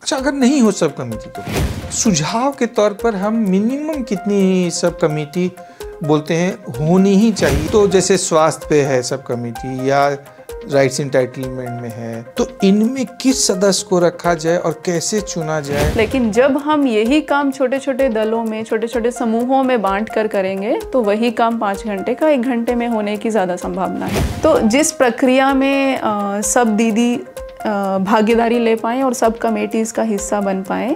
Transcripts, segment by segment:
अच्छा, अगर नहीं हो सब कमेटी तो सुझाव के तौर पर हम मिनिमम कितनी सब कमेटी बोलते हैं होनी ही चाहिए? तो जैसे स्वास्थ्य पे है सब कमेटी या राइट्स एंटाइटलमेंट में है, तो इनमें किस सदस्य को रखा जाए और कैसे चुना जाए? लेकिन जब हम यही काम छोटे छोटे दलों में, छोटे छोटे समूहों में बांट कर करेंगे तो वही काम 5 घंटे का 1 घंटे में होने की ज़्यादा संभावना है। तो जिस प्रक्रिया में सब दीदी भागीदारी ले पाएँ और सब कमेटीज़ का हिस्सा बन पाएँ,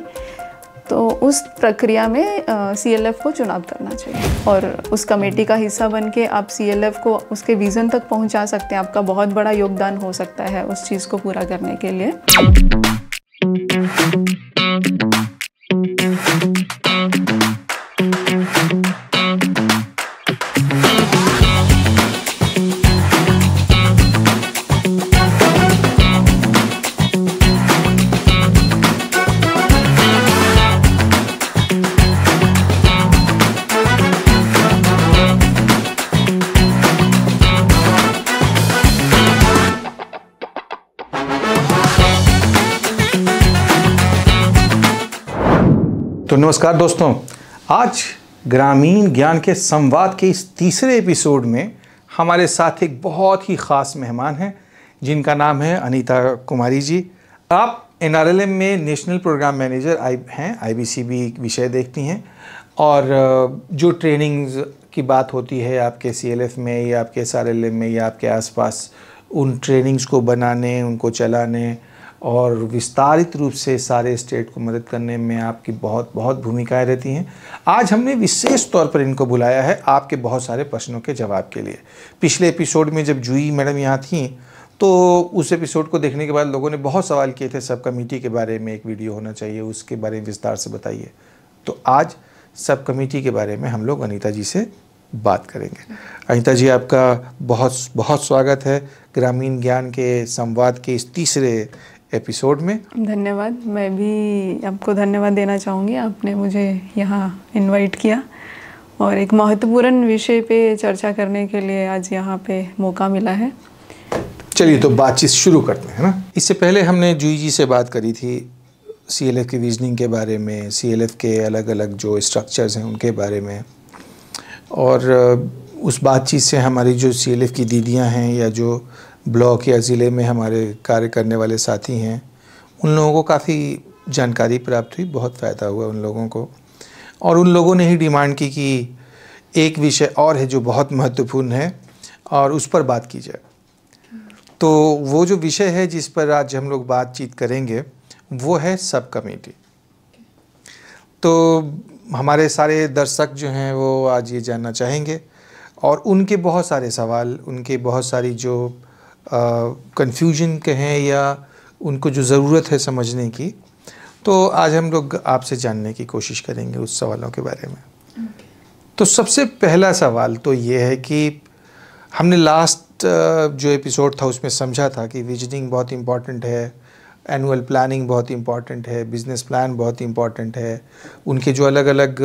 तो उस प्रक्रिया में CLF को चुनाव करना चाहिए और उस कमेटी का हिस्सा बन के आप CLF को उसके विज़न तक पहुंचा सकते हैं। आपका बहुत बड़ा योगदान हो सकता है उस चीज़ को पूरा करने के लिए। तो नमस्कार दोस्तों, आज ग्रामीण ज्ञान के संवाद के इस तीसरे एपिसोड में हमारे साथ एक बहुत ही ख़ास मेहमान हैं जिनका नाम है अनीता कुमारी जी। आप NRLM में नेशनल प्रोग्राम मैनेजर हैं, IBCB विषय देखती हैं और जो ट्रेनिंग्स की बात होती है आपके CLF में या आपके SRLM में या आपके आसपास, उन ट्रेनिंग्स को बनाने, उनको चलाने और विस्तारित रूप से सारे स्टेट को मदद करने में आपकी बहुत बहुत भूमिकाएं रहती हैं। आज हमने विशेष तौर पर इनको बुलाया है आपके बहुत सारे प्रश्नों के जवाब के लिए। पिछले एपिसोड में जब जूही मैडम यहाँ थी तो उस एपिसोड को देखने के बाद लोगों ने बहुत सवाल किए थे, सब कमेटी के बारे में एक वीडियो होना चाहिए, उसके बारे में विस्तार से बताइए। तो आज सब कमेटी के बारे में हम लोग अनीता जी से बात करेंगे। अनीता जी, आपका बहुत बहुत स्वागत है ग्रामीण ज्ञान के संवाद के इस तीसरे एपिसोड में। धन्यवाद। मैं भी आपको धन्यवाद देना चाहूँगी, आपने मुझे यहाँ इनवाइट किया और एक महत्वपूर्ण विषय पे चर्चा करने के लिए आज यहाँ पे मौका मिला है। चलिए तो बातचीत शुरू करते हैं ना। इससे पहले हमने जूही जी से बात करी थी CLF की विजनिंग के बारे में, CLF के अलग अलग जो स्ट्रक्चर्स हैं उनके बारे में, और उस बातचीत से हमारी जो CLF की दीदियाँ हैं या जो ब्लॉक या ज़िले में हमारे कार्य करने वाले साथी हैं, उन लोगों को काफ़ी जानकारी प्राप्त हुई, बहुत फ़ायदा हुआ उन लोगों को। और उन लोगों ने ही डिमांड की कि एक विषय और है जो बहुत महत्वपूर्ण है और उस पर बात की जाए। तो वो जो विषय है जिस पर आज हम लोग बातचीत करेंगे वो है सब कमेटी। तो हमारे सारे दर्शक जो हैं वो आज ये जानना चाहेंगे और उनके बहुत सारे सवाल, उनके बहुत सारी जो कन्फ्यूजन कहें या उनको जो ज़रूरत है समझने की, तो आज हम लोग आपसे जानने की कोशिश करेंगे उस सवालों के बारे में। तो सबसे पहला सवाल तो ये है कि हमने लास्ट जो एपिसोड था उसमें समझा था कि विजनिंग बहुत इम्पॉर्टेंट है, एनुअल प्लानिंग बहुत इम्पॉर्टेंट है, बिजनेस प्लान बहुत इम्पॉर्टेंट है, उनके जो अलग अलग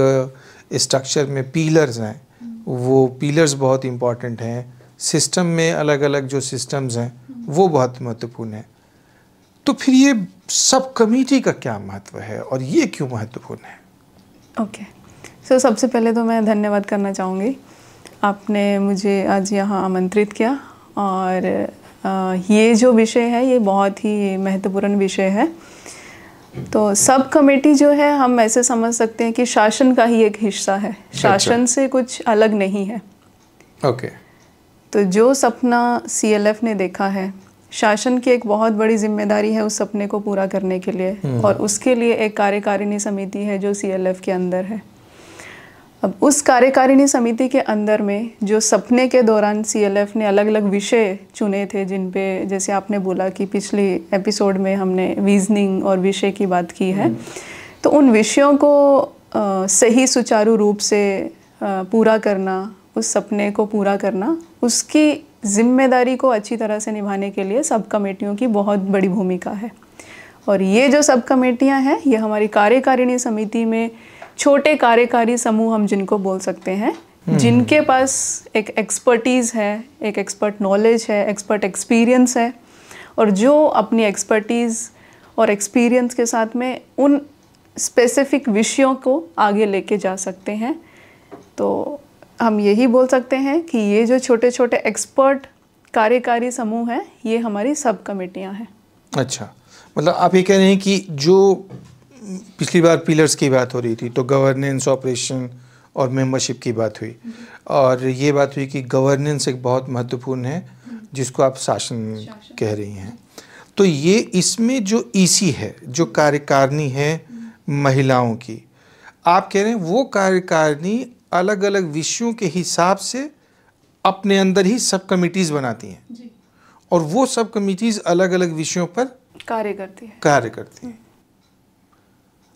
स्ट्रक्चर में पीलर्स हैं वो पीलर्स बहुत इम्पॉर्टेंट हैं, सिस्टम में अलग अलग जो सिस्टम्स हैं वो बहुत महत्वपूर्ण है। तो फिर ये सब कमेटी का क्या महत्व है और ये क्यों महत्वपूर्ण है? ओके, सो सबसे पहले तो मैं धन्यवाद करना चाहूँगी, आपने मुझे आज यहाँ आमंत्रित किया और ये जो विषय है ये बहुत ही महत्वपूर्ण विषय है। तो सब कमेटी जो है हम ऐसे समझ सकते हैं कि शासन का ही एक हिस्सा है, शासन से कुछ अलग नहीं है। ओके। तो जो सपना CLF ने देखा है, शासन की एक बहुत बड़ी जिम्मेदारी है उस सपने को पूरा करने के लिए और उसके लिए एक कार्यकारिणी समिति है जो CLF के अंदर है। अब उस कार्यकारिणी समिति के अंदर में जो सपने के दौरान CLF ने अलग अलग विषय चुने थे जिन पे, जैसे आपने बोला कि पिछली एपिसोड में हमने विजनिंग और विषय की बात की है, तो उन विषयों को सही सुचारू रूप से पूरा करना, उस सपने को पूरा करना, उसकी जिम्मेदारी को अच्छी तरह से निभाने के लिए सब कमेटियों की बहुत बड़ी भूमिका है। और ये जो सब कमेटियाँ हैं ये हमारी कार्यकारिणी समिति में छोटे कार्यकारी समूह हम जिनको बोल सकते हैं, जिनके पास एक एक्सपर्टीज़ है, एक एक्सपर्ट नॉलेज है, एक्सपर्ट एक्सपीरियंस है और जो अपनी एक्सपर्टीज़ और एक्सपीरियंस के साथ में उन स्पेसिफिक विषयों को आगे लेके जा सकते हैं। तो हम यही बोल सकते हैं कि ये जो छोटे छोटे एक्सपर्ट कार्यकारी समूह हैं, ये हमारी सब कमेटियाँ हैं। अच्छा, मतलब आप ये कह रहे हैं कि जो पिछली बार पिलर्स की बात हो रही थी तो गवर्नेंस, ऑपरेशन और मेंबरशिप की बात हुई, और ये बात हुई कि गवर्नेंस एक बहुत महत्वपूर्ण है जिसको आप शासन कह रही हैं। तो ये इसमें जो ईसी है, जो कार्यकारिणी है महिलाओं की, आप कह रहे हैं वो कार्यकारिणी अलग अलग विषयों के हिसाब से अपने अंदर ही सब कमिटीज़ बनाती हैं जी। और वो सब कमिटीज़ अलग अलग विषयों पर कार्य करती हैं।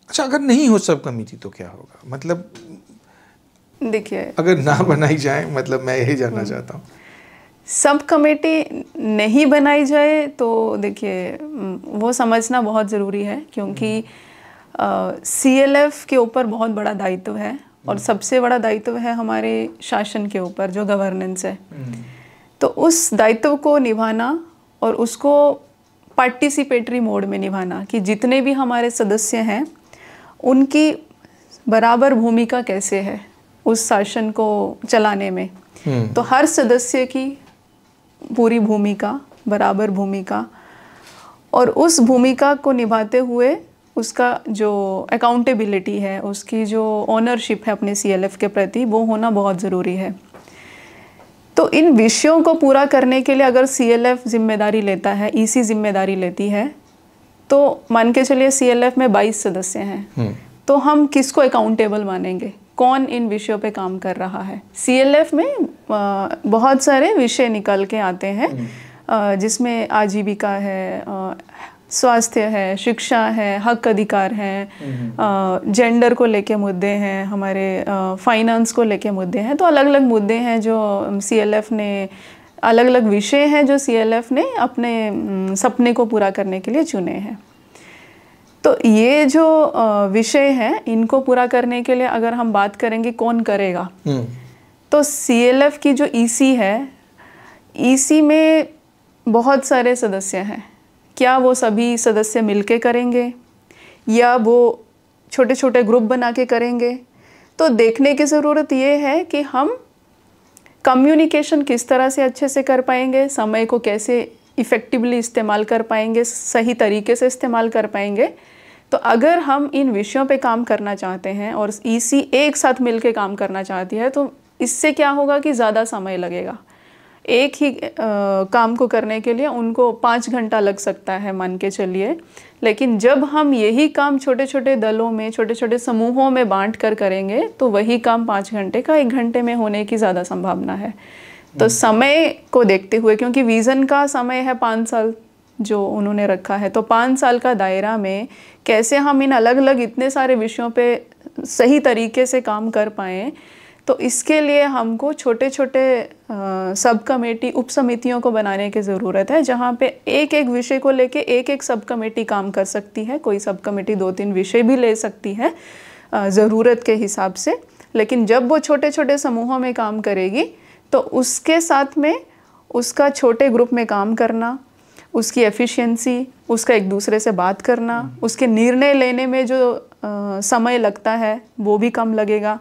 अच्छा, अगर नहीं हो सब कमेटी तो क्या होगा? मतलब देखिए, अगर ना बनाई जाए, मतलब मैं यही जानना चाहता हूँ। सब कमेटी नहीं बनाई जाए तो देखिए वो समझना बहुत ज़रूरी है, क्योंकि CLF के ऊपर बहुत बड़ा दायित्व है और सबसे बड़ा दायित्व है हमारे शासन के ऊपर, जो गवर्नेंस है। तो उस दायित्व को निभाना और उसको पार्टिसिपेटरी मोड में निभाना, कि जितने भी हमारे सदस्य हैं उनकी बराबर भूमिका कैसे है उस शासन को चलाने में। तो हर सदस्य की पूरी भूमिका, बराबर भूमिका, और उस भूमिका को निभाते हुए उसका जो अकाउंटेबिलिटी है, उसकी जो ओनरशिप है अपने CLF के प्रति, वो होना बहुत ज़रूरी है। तो इन विषयों को पूरा करने के लिए अगर CLF जिम्मेदारी लेता है, EC जिम्मेदारी लेती है, तो मान के चलिए CLF में 22 सदस्य हैं, तो हम किसको अकाउंटेबल मानेंगे? कौन इन विषयों पे काम कर रहा है? CLF में बहुत सारे विषय निकल के आते हैं, जिसमें आजीविका है, स्वास्थ्य है, शिक्षा है, हक अधिकार हैं, जेंडर को लेके मुद्दे हैं, हमारे फाइनेंस को लेके मुद्दे हैं। तो अलग अलग मुद्दे हैं जो CLF ने, अलग अलग विषय हैं जो CLF ने अपने सपने को पूरा करने के लिए चुने हैं। तो ये जो विषय हैं, इनको पूरा करने के लिए अगर हम बात करेंगे कौन करेगा, तो CLF की जो EC है, EC में बहुत सारे सदस्य हैं। क्या वो सभी सदस्य मिलके करेंगे या वो छोटे छोटे ग्रुप बना के करेंगे? तो देखने की ज़रूरत ये है कि हम कम्युनिकेशन किस तरह से अच्छे से कर पाएंगे, समय को कैसे इफ़ेक्टिवली इस्तेमाल कर पाएंगे, सही तरीके से इस्तेमाल कर पाएंगे। तो अगर हम इन विषयों पे काम करना चाहते हैं और EC एक साथ मिलके काम करना चाहती है, तो इससे क्या होगा कि ज़्यादा समय लगेगा। एक ही काम को करने के लिए उनको 5 घंटा लग सकता है मान के चलिए, लेकिन जब हम यही काम छोटे छोटे दलों में, छोटे छोटे समूहों में बांट कर करेंगे, तो वही काम 5 घंटे का 1 घंटे में होने की ज़्यादा संभावना है। तो समय को देखते हुए, क्योंकि विज़न का समय है 5 साल जो उन्होंने रखा है, तो 5 साल का दायरा में कैसे हम इन अलग अलग इतने सारे विषयों पे सही तरीके से काम कर पाएँ, तो इसके लिए हमको छोटे छोटे सब कमेटी, उप समितियों को बनाने की ज़रूरत है, जहाँ पे एक एक विषय को लेके एक एक सब कमेटी काम कर सकती है। कोई सब कमेटी 2-3 विषय भी ले सकती है ज़रूरत के हिसाब से, लेकिन जब वो छोटे छोटे समूहों में काम करेगी तो उसके साथ में उसका छोटे ग्रुप में काम करना, उसकी एफिशिएंसी, उसका एक दूसरे से बात करना, उसके निर्णय लेने में जो समय लगता है वो भी कम लगेगा,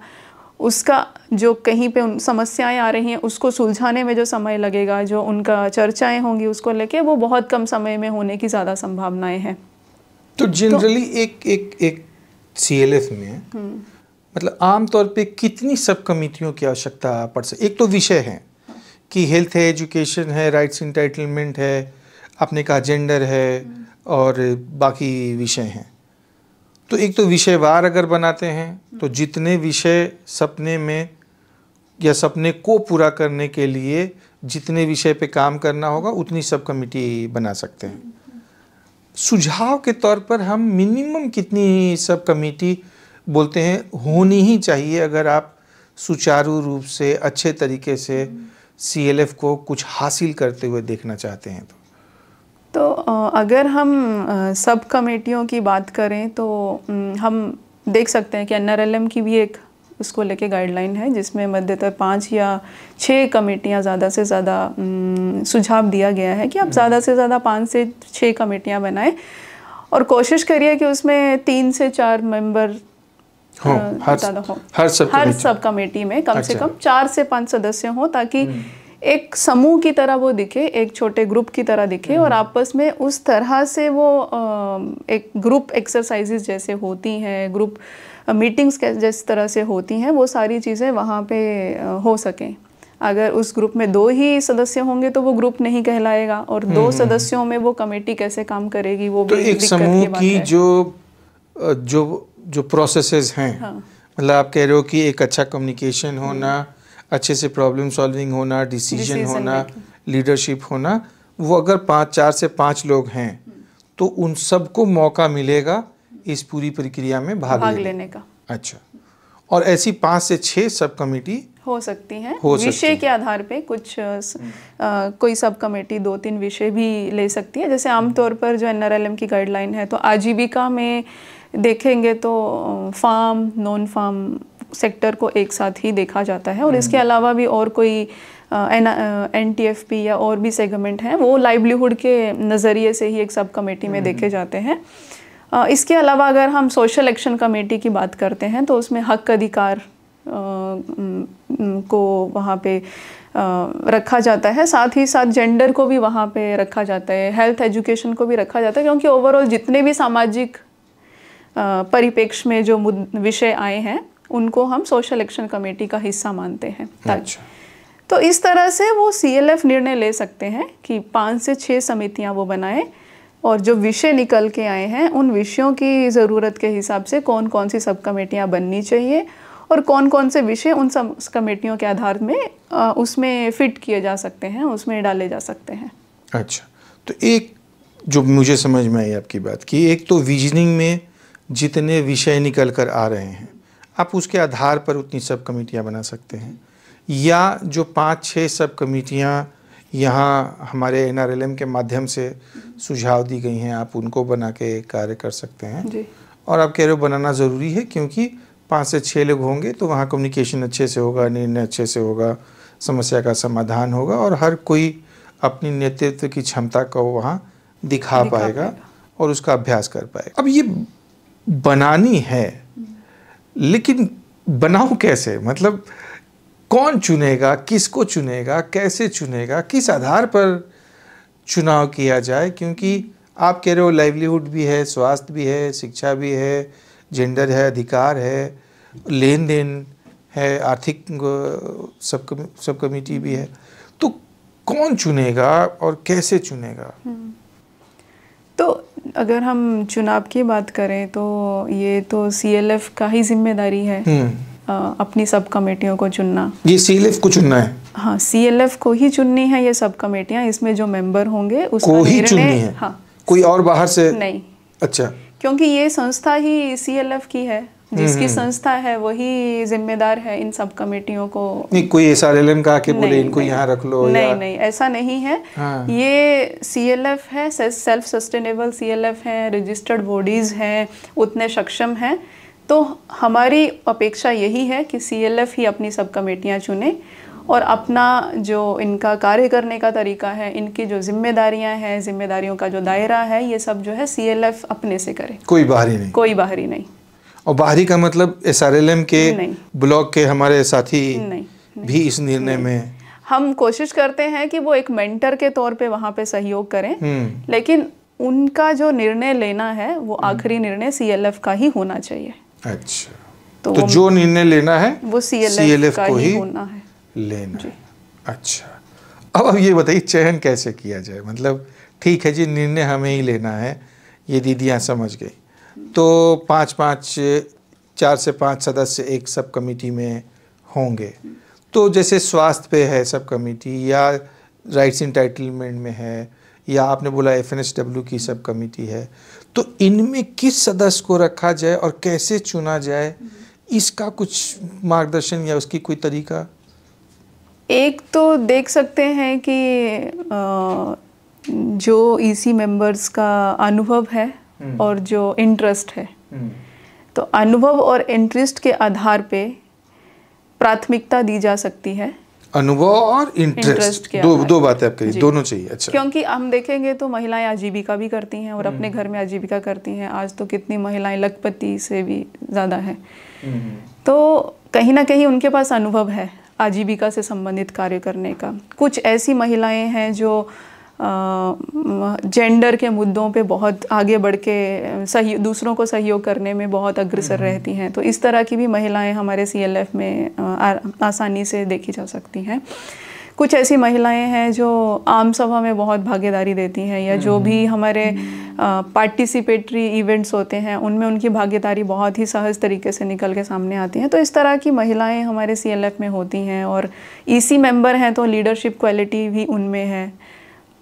उसका जो कहीं पे उन समस्याएं आ रही हैं उसको सुलझाने में जो समय लगेगा, जो उनका चर्चाएं होंगी उसको लेके, वो बहुत कम समय में होने की ज़्यादा संभावनाएं हैं। तो जनरली एक CLF में मतलब आमतौर पे कितनी सब कमिटियों की आवश्यकता पड़ सकती? एक तो विषय है कि हेल्थ है, एजुकेशन है, राइट्स इंटाइटलमेंट है, आपने कहा जेंडर है, और बाकी विषय हैं। तो एक तो विषयवार अगर बनाते हैं तो जितने विषय सपने में या सपने को पूरा करने के लिए जितने विषय पे काम करना होगा उतनी सब कमेटी बना सकते हैं। सुझाव के तौर पर हम मिनिमम कितनी सब कमेटी बोलते हैं होनी ही चाहिए अगर आप सुचारू रूप से अच्छे तरीके से CLF को कुछ हासिल करते हुए देखना चाहते हैं? तो अगर हम सब कमेटियों की बात करें तो हम देख सकते हैं कि NRLM की भी एक उसको लेके गाइडलाइन है, जिसमें मध्यतः 5 या 6 कमेटियां ज़्यादा से ज़्यादा सुझाव दिया गया है कि आप ज़्यादा से ज़्यादा 5 से 6 कमेटियां बनाएं। और कोशिश करिए कि उसमें 3 से 4 मेंबर हो हर सब कमेटी में कम से कम 4 से 5 सदस्य हों, ताकि एक समूह की तरह वो दिखे, एक छोटे ग्रुप की तरह दिखे, और आपस में उस तरह से वो एक ग्रुप एक्सरसाइजेज जैसे होती हैं, ग्रुप मीटिंग्स जिस तरह से होती हैं, वो सारी चीज़ें वहाँ पे हो सकें। अगर उस ग्रुप में 2 ही सदस्य होंगे तो वो ग्रुप नहीं कहलाएगा, और 2 सदस्यों में वो कमेटी कैसे काम करेगी, वो तो भी एक समूह की जो प्रोसेसेस हैं, हाँ। मतलब आप कह रहे हो कि एक अच्छा कम्युनिकेशन होना, अच्छे से प्रॉब्लम सॉल्विंग होना, डिसीजन होना, लीडरशिप होना, वो अगर 4 से 5 लोग हैं तो उन सबको मौका मिलेगा इस पूरी प्रक्रिया में भाग लेने का। अच्छा, और ऐसी 5 से 6 सब कमेटी हो सकती हैं, विषय के आधार पे कुछ कोई सब कमेटी 2-3 विषय भी ले सकती है। जैसे आमतौर पर जो NRLM की गाइडलाइन है, तो आजीविका में देखेंगे तो फार्म नॉन फार्म सेक्टर को एक साथ ही देखा जाता है, और इसके अलावा भी और कोई NTFP या और भी सेगमेंट हैं, वो लाइवलीहुड के नज़रिए से ही एक सब कमेटी में देखे जाते हैं। इसके अलावा अगर हम सोशल एक्शन कमेटी की बात करते हैं तो उसमें हक अधिकार को वहाँ पे रखा जाता है, साथ ही साथ जेंडर को भी वहाँ पे रखा जाता है, हेल्थ एजुकेशन को भी रखा जाता है, क्योंकि ओवरऑल जितने भी सामाजिक परिप्रेक्ष्य में जो विषय आए हैं उनको हम सोशल एक्शन कमेटी का हिस्सा मानते हैं। अच्छा। तो इस तरह से वो CLF निर्णय ले सकते हैं कि 5 से 6 समितियाँ वो बनाएं, और जो विषय निकल के आए हैं उन विषयों की ज़रूरत के हिसाब से कौन कौन सी सब कमेटियाँ बननी चाहिए, और कौन कौन से विषय उन सब कमेटियों के आधार में उसमें फिट किए जा सकते हैं, उसमें डाले जा सकते हैं। अच्छा, तो एक जो मुझे समझ में आई आपकी बात की, एक तो विजनिंग में जितने विषय निकल कर आ रहे हैं आप उसके आधार पर उतनी सब कमेटियाँ बना सकते हैं, या जो 5-6 सब कमेटियाँ यहाँ हमारे NRLM के माध्यम से सुझाव दी गई हैं आप उनको बना के कार्य कर सकते हैं जी। और आप कह रहे हो बनाना ज़रूरी है, क्योंकि 5 से 6 लोग होंगे तो वहाँ कम्युनिकेशन अच्छे से होगा, निर्णय अच्छे से होगा, समस्या का समाधान होगा, और हर कोई अपनी नेतृत्व की क्षमता को वहाँ दिखा पाएगा और उसका अभ्यास कर पाएगा। अब ये बनानी है, लेकिन बनाऊँ कैसे? मतलब कौन चुनेगा, किसको चुनेगा, कैसे चुनेगा, किस आधार पर चुनाव किया जाए? क्योंकि आप कह रहे हो लाइवलीहुड भी है, स्वास्थ्य भी है, शिक्षा भी है, जेंडर है, अधिकार है, लेन देन है, आर्थिक सब कमेटी भी है, तो कौन चुनेगा और कैसे चुनेगा? तो अगर हम चुनाव की बात करें तो ये तो CLF का ही जिम्मेदारी है अपनी सब कमेटियों को चुनना। ये CLF को चुनना है? हाँ, CLF को ही चुननी है ये सब कमेटियाँ, इसमें जो मेंबर होंगे उसका को ही चुननी है? हाँ, कोई और बाहर से नहीं। अच्छा, क्योंकि ये संस्था ही CLF की है, जिसकी संस्था है वही जिम्मेदार है इन सब कमेटियों को। नहीं कोई SRLM का आके बोले इनको यहाँ रख लो? नहीं नहीं, ऐसा नहीं है। हाँ। ये CLF है, सेल्फ सस्टेनेबल CLF है, रजिस्टर्ड बॉडीज़ हैं, उतने सक्षम हैं, तो हमारी अपेक्षा यही है कि CLF ही अपनी सब कमेटियाँ चुने, और अपना जो इनका कार्य करने का तरीका है, इनकी जो जिम्मेदारियां हैं, जिम्मेदारियों का जो दायरा है, ये सब जो है CLF अपने से करे, कोई बाहरी नहीं। कोई बाहरी नहीं। और बाहरी का मतलब SRLM के ब्लॉक के हमारे साथी नहीं, भी इस निर्णय में हम कोशिश करते हैं कि वो एक मेंटर के तौर पे वहाँ पे सहयोग करें, लेकिन उनका जो निर्णय लेना है वो आखिरी निर्णय CLF का ही होना चाहिए। अच्छा, तो जो निर्णय लेना है वो CLF का ही होना है, लेना है। अच्छा, अब ये बताइए चयन कैसे किया जाए? मतलब ठीक है जी, निर्णय हमें ही लेना है, ये दीदियाँ समझ गई, तो 4 से 5 सदस्य एक सब कमेटी में होंगे, तो जैसे स्वास्थ्य पे है सब कमेटी, या राइट्स एंटाइटलमेंट में है, या आपने बोला FNSW की सब कमेटी है, तो इनमें किस सदस्य को रखा जाए और कैसे चुना जाए, इसका कुछ मार्गदर्शन या उसकी कोई तरीका? एक तो देख सकते हैं कि जो EC मेंबर्स का अनुभव है और जो इंटरेस्ट है, तो अनुभव और इंटरेस्ट के आधार पे प्राथमिकता दी जा सकती है। अनुभव और इंटरेस्ट, दो बातें आप करिए, दोनों चाहिए। अच्छा, क्योंकि हम देखेंगे तो महिलाएं आजीविका भी करती हैं और अपने घर में आजीविका करती हैं। आज तो कितनी महिलाएं लखपति से भी ज़्यादा हैं, तो कहीं ना कहीं उनके पास अनुभव है आजीविका से संबंधित कार्य करने का। कुछ ऐसी महिलाएं हैं जो जेंडर के मुद्दों पे बहुत आगे बढ़ के दूसरों को सहयोग करने में बहुत अग्रसर रहती हैं। तो इस तरह की भी महिलाएं हमारे CLF में आसानी से देखी जा सकती हैं। कुछ ऐसी महिलाएं हैं जो आम सभा में बहुत भागीदारी देती हैं, या जो भी हमारे पार्टिसिपेटरी इवेंट्स होते हैं उनमें उनकी भागीदारी बहुत ही सहज तरीके से निकल के सामने आती हैं। तो इस तरह की महिलाएं हमारे CLF में होती हैं, और EC मेंबर हैं तो लीडरशिप क्वालिटी भी उनमें है,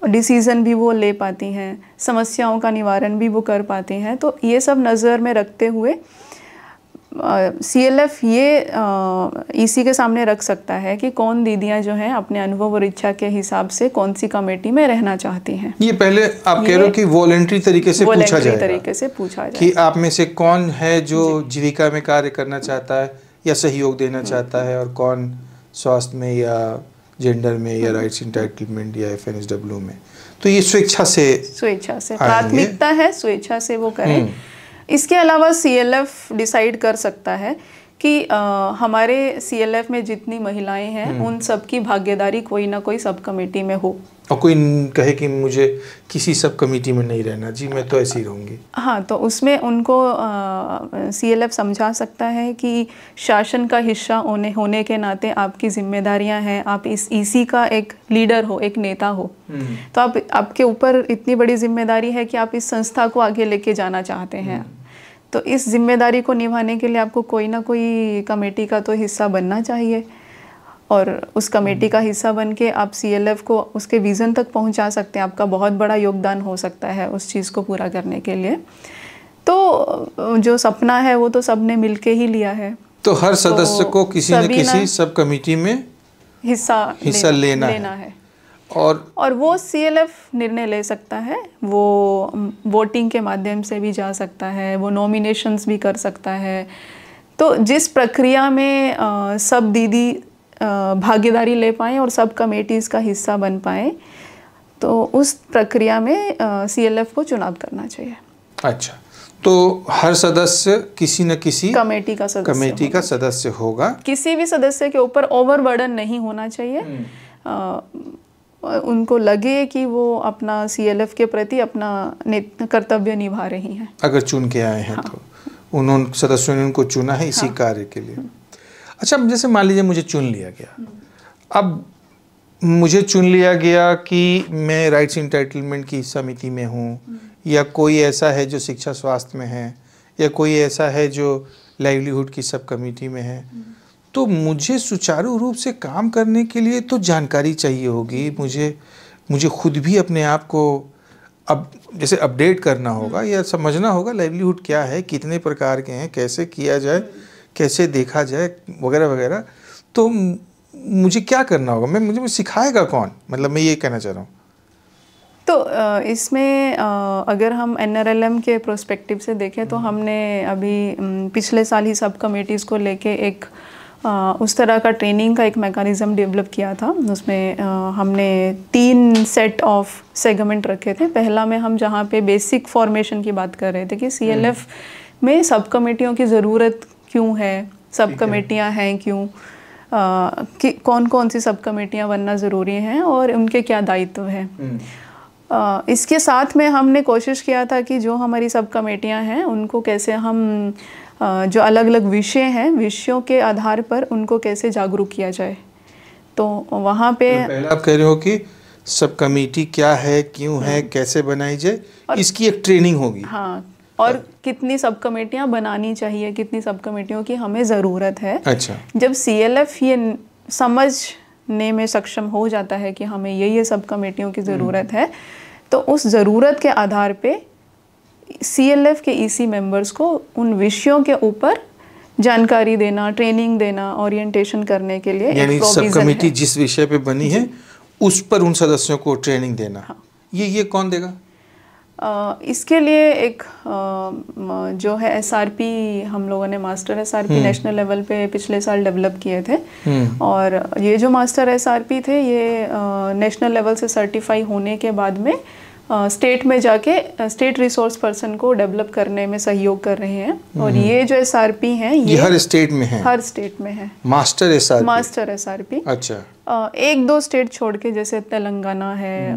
डिसीज़न भी वो ले पाती हैं, समस्याओं का निवारण भी वो कर पाती हैं। तो ये सब नज़र में रखते हुए CLF ये EC के सामने रख सकता है कि कौन दीदियां जो हैं अपने अनुभव और इच्छा के हिसाब से कौन सी कमेटी में रहना चाहती हैं। ये पहले आप कह रहे हो कि वॉलंटरी तरीके से पूछा जाए कि आप में से कौन है जो जीविका में कार्य करना चाहता है या सहयोग देना चाहता है, और कौन स्वास्थ्य में या जेंडर में या राइट्स एंटाइटलमेंट या FNSW में। तो ये स्वेच्छा से प्राथमिकता है, स्वेच्छा से वो करें। इसके अलावा CLF डिसाइड कर सकता है कि हमारे CLF में जितनी महिलाएं हैं उन सब की भागीदारी कोई ना कोई सब कमेटी में हो, और कोई कहे कि मुझे किसी सब कमेटी में नहीं रहना जी, मैं तो ऐसे ही रहूँगी। हाँ, तो उसमें उनको CLF समझा सकता है कि शासन का हिस्सा होने के नाते आपकी जिम्मेदारियां हैं, आप इस EC का एक लीडर हो, एक नेता हो, तो आपके ऊपर इतनी बड़ी जिम्मेदारी है कि आप इस संस्था को आगे लेके जाना चाहते हैं। तो इस जिम्मेदारी को निभाने के लिए आपको कोई ना कोई कमेटी का तो हिस्सा बनना चाहिए, और उस कमेटी का हिस्सा बन के आप CLF को उसके विज़न तक पहुंचा सकते हैं। आपका बहुत बड़ा योगदान हो सकता है उस चीज़ को पूरा करने के लिए। तो जो सपना है वो तो सबने मिलके ही लिया है। तो हर सदस्य को किसी न किसी सब कमेटी में हिस्सा लेना है। और वो CLF निर्णय ले सकता है, वो वोटिंग के माध्यम से भी जा सकता है, वो नॉमिनेशंस भी कर सकता है। तो जिस प्रक्रिया में सब दीदी भागीदारी ले पाएँ और सब कमेटीज़ का हिस्सा बन पाएँ, तो उस प्रक्रिया में CLF को चुनाव करना चाहिए। अच्छा, तो हर सदस्य किसी न किसी कमेटी का सदस्य होगा। किसी भी सदस्य के ऊपर ओवरबर्डन नहीं होना चाहिए। उनको लगे कि वो अपना CLF के प्रति अपना कर्तव्य निभा रही हैं। अगर चुन के आए हैं, हाँ। तो उन्होंने सदस्यों ने उनको चुना है इसी कार्य के लिए। अच्छा, जैसे मान लीजिए मुझे चुन लिया गया, अब मुझे चुन लिया गया कि मैं राइट्स एंटाइटलमेंट की समिति में हूँ, या कोई ऐसा है जो शिक्षा स्वास्थ्य में है, या कोई ऐसा है जो लाइवलीहुड की सब कमेटी में है, तो मुझे सुचारू रूप से काम करने के लिए तो जानकारी चाहिए होगी। मुझे खुद भी अपने आप को अब जैसे अपडेट करना होगा, या समझना होगा लाइवलीहुड क्या है, कितने प्रकार के हैं, कैसे किया जाए, कैसे देखा जाए, वगैरह वगैरह। तो मुझे क्या करना होगा, मुझे सिखाएगा कौन, मतलब मैं ये कहना चाह रहा हूँ। तो इसमें अगर हम NRLM के प्रोस्पेक्टिव से देखें तो हमने अभी पिछले साल ही सब कमेटीज़ को लेके एक उस तरह का ट्रेनिंग का एक मैकेनिज़्म डेवलप किया था। उसमें हमने 3 सेट ऑफ सेगमेंट रखे थे। पहला में हम जहाँ पे बेसिक फॉर्मेशन की बात कर रहे थे कि CLF में सब कमेटियों की ज़रूरत क्यों है, सब कमेटियाँ हैं क्यों, कि कौन कौन सी सब कमेटियाँ बनना ज़रूरी हैं और उनके क्या दायित्व हैं। इसके साथ में हमने कोशिश किया था कि जो हमारी सब कमेटियाँ हैं उनको कैसे हम जो अलग अलग विषय हैं, विषयों के आधार पर उनको कैसे जागरूक किया जाए। तो वहाँ पे पहले आप कह रहे हो कि सब कमेटी क्या है, क्यों है, कैसे बनाई जाए, इसकी एक ट्रेनिंग होगी। हाँ, और कितनी सब कमेटियाँ बनानी चाहिए, कितनी सब कमेटियों की हमें ज़रूरत है। अच्छा, जब CLF ये समझने में सक्षम हो जाता है कि हमें ये सब कमेटियों की ज़रूरत है, तो उस ज़रूरत के आधार पे CLF के EC मेंबर्स को उन विषयों के ऊपर जानकारी देना, ट्रेनिंग देना, ओरिएंटेशन करने के लिए यानी सब कमेटी जिस विषय पे बनी है उस पर उन सदस्यों को ट्रेनिंग देना। हाँ। ये कौन देगा? इसके लिए एक जो है SRP हम लोगों ने मास्टर SRP नेशनल लेवल पे पिछले साल डेवलप किए थे। और ये जो मास्टर SRP थे ये नेशनल लेवल से सर्टिफाई होने के बाद में स्टेट में जाके स्टेट रिसोर्स पर्सन को डेवलप करने में सहयोग कर रहे हैं। और ये जो SRP हैं ये हर स्टेट में है? हर स्टेट में है मास्टर SRP। अच्छा। एक दो स्टेट छोड़ के, जैसे तेलंगाना है,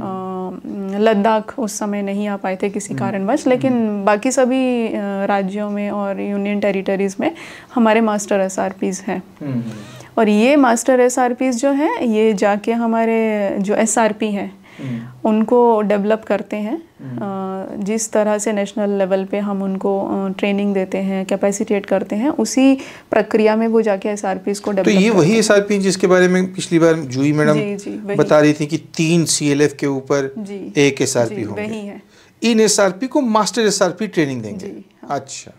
लद्दाख उस समय नहीं आ पाए थे किसी कारणवश, लेकिन बाकी सभी राज्यों में और यूनियन टेरिटरीज में हमारे मास्टर SRPs हैं। और ये मास्टर SRPs जो हैं ये जाके हमारे जो SRP हैं उनको डेवलप करते हैं। जिस तरह से नेशनल लेवल पे हम उनको ट्रेनिंग देते हैं, कैपेसिटेट करते हैं, उसी प्रक्रिया में वो जाके SRPs को डेवलप। तो ये वही SRP जिसके बारे में पिछली बार जूही मैडम बता रही थी कि 3 CLF के ऊपर एक SRP होंगे। वही है। इन SRP को मास्टर SRP ट्रेनिंग देंगे? अच्छा।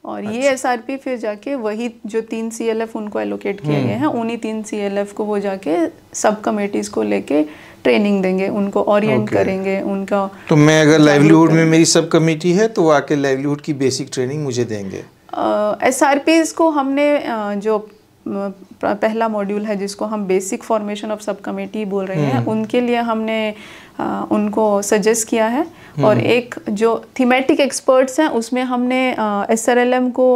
और ये SRP फिर जाके वही जो 3 CLF उनको एलोकेट किए गए हैं, उन्हीं 3 CLF को वो जाके सब कमेटीज को लेके ट्रेनिंग देंगे, उनको ओरिएंट करेंगे उनका। तो मैं अगर लाइवलीहुड में मेरी सब कमेटी है तो वो आके लाइवलीहुड की बेसिक ट्रेनिंग मुझे देंगे? SRPs को हमने जो पहला मॉड्यूल है जिसको हम basic formation of sub committee बोल रहे हैं, उनके लिए हमने उनको सजेस्ट किया है। और एक जो थीमेटिक एक्सपर्ट्स हैं उसमें हमने SRLM को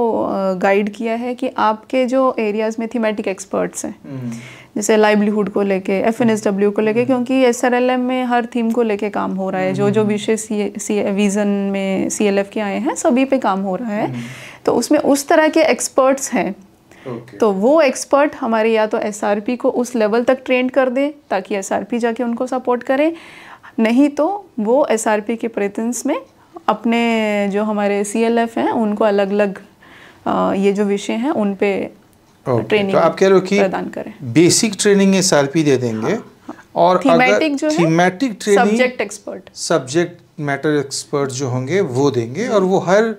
गाइड किया है कि आपके जो एरियाज़ में थीमेटिक एक्सपर्ट्स हैं, जैसे लाइवलीहुड को लेके, FNSW को लेके, क्योंकि SRLM में हर थीम को लेके काम हो रहा है। जो जो विषय विज़न में CLF के आए हैं सभी पे काम हो रहा है। तो उसमें उस तरह के एक्सपर्ट्स हैं। तो वो एक्सपर्ट हमारे या तो SRP को उस लेवल तक ट्रेन कर दे ताकि SRP जाके उनको सपोर्ट करे, नहीं तो वो SRP के प्रेजेंस में अपने जो हमारे CLF हैं उनको अलग अलग ये जो विषय हैं उन पे ट्रेनिंग तो आप कह रहे हो कि प्रदान करें। बेसिक ट्रेनिंग SRP दे देंगे। और थीमेटिक जो है thematic training subject matter expert जो होंगे वो देंगे। और वो हर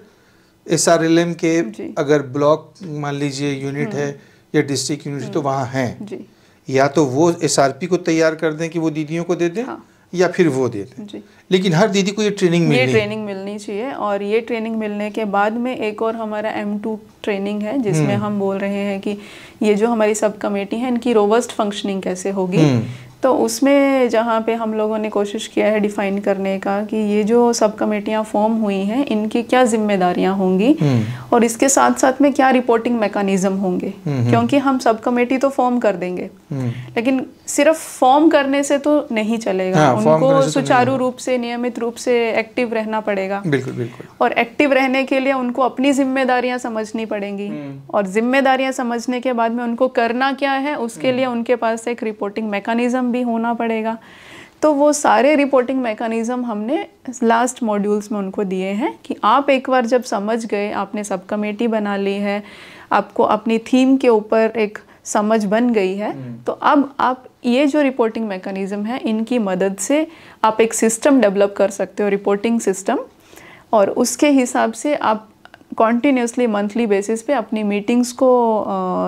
SRLM के अगर ब्लॉक मान लीजिए यूनिट है या डिस्ट्रिक्ट यूनिट तो वहाँ हैं, या तो वो SRP को तैयार कर दें कि वो दीदियों को दे दें, या फिर वो दे दें। लेकिन हर दीदी को ये ट्रेनिंग मिलनी चाहिए। और ये ट्रेनिंग मिलने के बाद में एक और हमारा M2 ट्रेनिंग है जिसमें हम बोल रहे हैं कि ये जो हमारी सब कमेटी है इनकी रोबस्ट फंक्शनिंग कैसे होगी। तो उसमें जहाँ पे हम लोगों ने कोशिश किया है डिफाइन करने का कि ये जो सब कमेटियाँ फॉर्म हुई हैं इनकी क्या जिम्मेदारियाँ होंगी और इसके साथ साथ में क्या रिपोर्टिंग मैकेनिज्म होंगे। क्योंकि हम सब कमेटी तो फॉर्म कर देंगे लेकिन सिर्फ फॉर्म करने से तो नहीं चलेगा। उनको सुचारू रूप से नियमित रूप से एक्टिव रहना पड़ेगा। बिल्कुल। और एक्टिव रहने के लिए उनको अपनी जिम्मेदारियां समझनी पड़ेंगी और जिम्मेदारियां समझने के बाद में उनको करना क्या है उसके लिए उनके पास एक रिपोर्टिंग मैकेनिज्म भी होना पड़ेगा। तो वो सारे रिपोर्टिंग मैकेनिज्म हमने लास्ट मॉड्यूल्स में उनको दिए हैं कि आप एक बार जब समझ गए, आपने सब कमेटी बना ली है, आपको अपनी थीम के ऊपर एक समझ बन गई है, तो अब आप ये जो रिपोर्टिंग मैकेनिज्म है इनकी मदद से आप एक सिस्टम डेवलप कर सकते हो, रिपोर्टिंग सिस्टम। और उसके हिसाब से आप कॉन्टिन्यूसली मंथली बेसिस पे अपनी मीटिंग्स को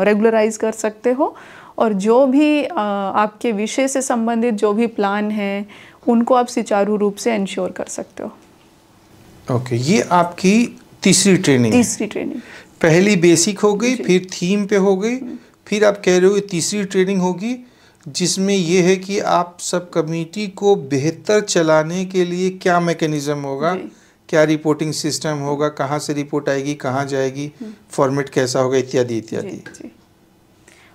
रेगुलराइज कर सकते हो और जो भी आपके विषय से संबंधित जो भी प्लान है उनको आप सुचारू रूप से इंश्योर कर सकते हो। ओके, ये आपकी तीसरी ट्रेनिंग पहली बेसिक हो गई, फिर थीम पे हो गई, फिर आप कह रहे हो तीसरी ट्रेनिंग होगी जिसमें ये है कि आप सब कमेटी को बेहतर चलाने के लिए क्या मैकेनिज्म होगा, क्या रिपोर्टिंग सिस्टम होगा, कहाँ से रिपोर्ट आएगी, कहाँ जाएगी, फॉर्मेट कैसा होगा, इत्यादि इत्यादि।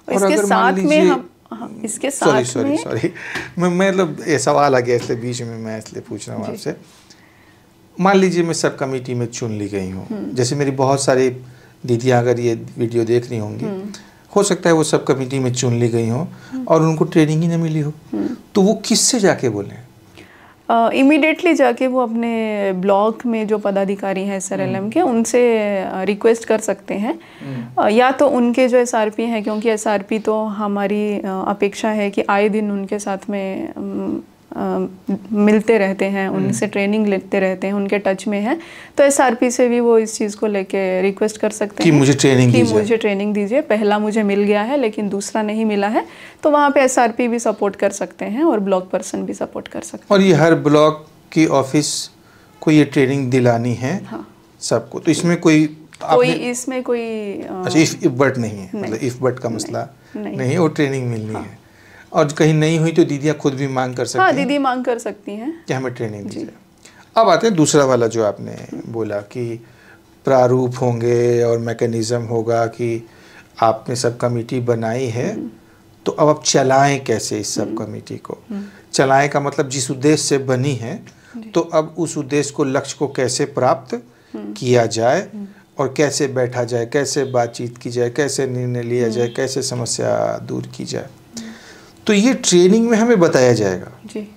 और इसके साथ में हम सॉरी मैं मतलब ये सवाल आ गया इसलिए बीच में मैं इसलिए पूछ रहा हूँ आपसे। मान लीजिए मैं सब कमेटी में चुन ली गई हूँ, जैसे मेरी बहुत सारी दीदियाँ अगर ये वीडियो देख रही होंगी, हो सकता है वो सब कमेटी में चुन ली गई हो और उनको ट्रेनिंग ही ना मिली हो, तो वो किससे जाके बोलें? इमीडिएटली जाके वो अपने ब्लॉक में जो पदाधिकारी हैं SRLM के उनसे रिक्वेस्ट कर सकते हैं। या तो उनके जो SRP हैं, क्योंकि SRP तो हमारी अपेक्षा है कि आए दिन उनके साथ में मिलते रहते हैं, उनसे ट्रेनिंग लेते रहते हैं, उनके टच में हैं, तो SRP से भी वो इस चीज़ को लेके रिक्वेस्ट कर सकते हैं कि मुझे ट्रेनिंग दीजिए। पहला मुझे मिल गया है लेकिन दूसरा नहीं मिला है, तो वहाँ पे SRP भी सपोर्ट कर सकते हैं और ब्लॉक पर्सन भी सपोर्ट कर सकते हैं। और ये हर ब्लॉक की ऑफिस को ये ट्रेनिंग दिलानी है सबको। तो इसमें कोई इसमें कोई अच्छा इफ बट नहीं है, मतलब इफ बट का मसला नहीं, वो ट्रेनिंग मिलनी है। और कहीं नहीं हुई तो दीदियाँ खुद भी मांग कर सकती हैं। दीदी मांग कर सकती हैं कि हमें ट्रेनिंग दीजिए। अब आते हैं दूसरा वाला जो आपने बोला कि प्रारूप होंगे और मैकेनिज्म होगा कि आपने सब कमेटी बनाई है, तो अब आप चलाएं कैसे इस सब कमेटी को? चलाएं का मतलब जिस उद्देश्य से बनी है, तो अब उस उद्देश्य को, लक्ष्य को कैसे प्राप्त किया जाए और कैसे बैठा जाए, कैसे बातचीत की जाए, कैसे निर्णय लिया जाए, कैसे समस्या दूर की जाए। तो ये ट्रेनिंग में हमें बताया जाएगा जी।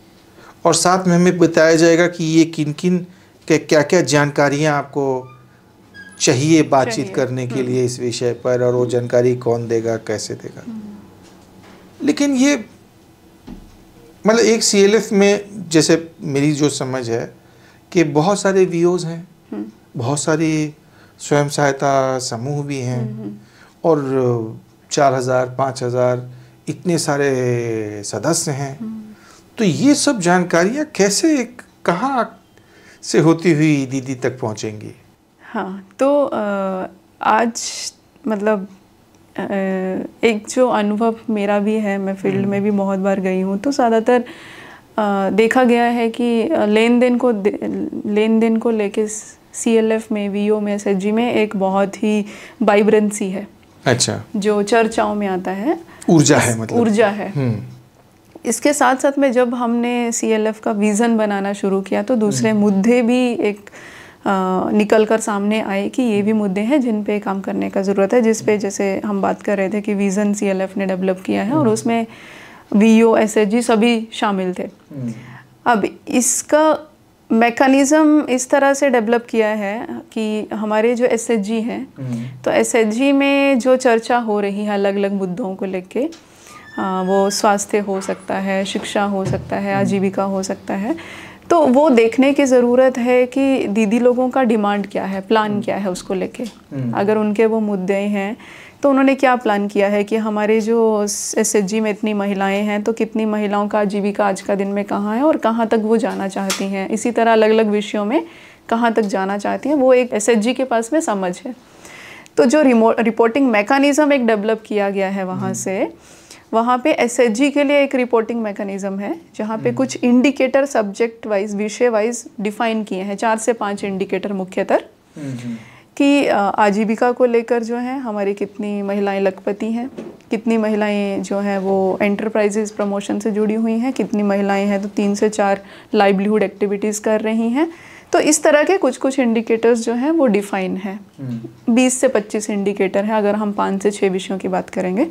और साथ में हमें बताया जाएगा कि ये किन किन क्या क्या जानकारियाँ आपको चाहिए बातचीत करने के लिए इस विषय पर, और वो जानकारी कौन देगा, कैसे देगा। लेकिन ये मतलब एक CLF में जैसे मेरी जो समझ है कि बहुत सारे VOs हैं, बहुत सारी स्वयं सहायता समूह भी हैं और 4000 5000 इतने सारे सदस्य हैं। तो ये सब जानकारियाँ कैसे, कहाँ से होती हुई दीदी तक पहुँचेंगी? हाँ, तो आज मतलब एक जो अनुभव मेरा भी है, मैं फील्ड में भी बहुत बार गई हूँ, तो ज़्यादातर देखा गया है कि लेन देन को लेके CLF में, VO में, SHG में एक बहुत ही वाइब्रेंसी है। अच्छा, जो चर्चाओं में आता है, ऊर्जा है, मतलब ऊर्जा है। इसके साथ साथ में जब हमने CLF का विज़न बनाना शुरू किया तो दूसरे मुद्दे भी एक निकल कर सामने आए कि ये भी मुद्दे हैं जिन पे काम करने का ज़रूरत है, जिस पे जैसे हम बात कर रहे थे कि विज़न CLF ने डेवलप किया है और उसमें VO, SHG सभी शामिल थे। अब इसका मैकेनिज़्म इस तरह से डेवलप किया है कि हमारे जो SHG हैं, तो SHG में जो चर्चा हो रही है अलग अलग मुद्दों को लेके, वो स्वास्थ्य हो सकता है, शिक्षा हो सकता है, आजीविका हो सकता है, तो वो देखने की ज़रूरत है कि दीदी लोगों का डिमांड क्या है, प्लान क्या है उसको लेके। अगर उनके वो मुद्दे हैं तो उन्होंने क्या प्लान किया है कि हमारे जो SHG में इतनी महिलाएं हैं, तो कितनी महिलाओं का आजीविका आज का दिन में कहाँ है और कहाँ तक वो जाना चाहती हैं। इसी तरह अलग अलग विषयों में कहाँ तक जाना चाहती हैं, वो एक SHG के पास में समझ है। तो जो रिपोर्टिंग मैकेनिज़्म एक डेवलप किया गया है वहाँ पे SHG के लिए एक रिपोर्टिंग मैकेनिज़्म है, जहाँ पे कुछ इंडिकेटर सब्जेक्ट वाइज, विषय वाइज डिफाइन किए हैं, 4 से 5 इंडिकेटर मुख्यतः, कि आजीविका को लेकर जो है हमारी कितनी महिलाएं लखपति हैं, कितनी महिलाएं जो हैं वो एंटरप्राइजेज प्रमोशन से जुड़ी हुई हैं, कितनी महिलाएं हैं तो 3 से 4 लाइवलीहुड एक्टिविटीज़ कर रही हैं। तो इस तरह के कुछ कुछ इंडिकेटर्स जो हैं वो डिफाइन है। 20 से 25 इंडिकेटर है अगर हम 5 से 6 विषयों की बात करेंगे।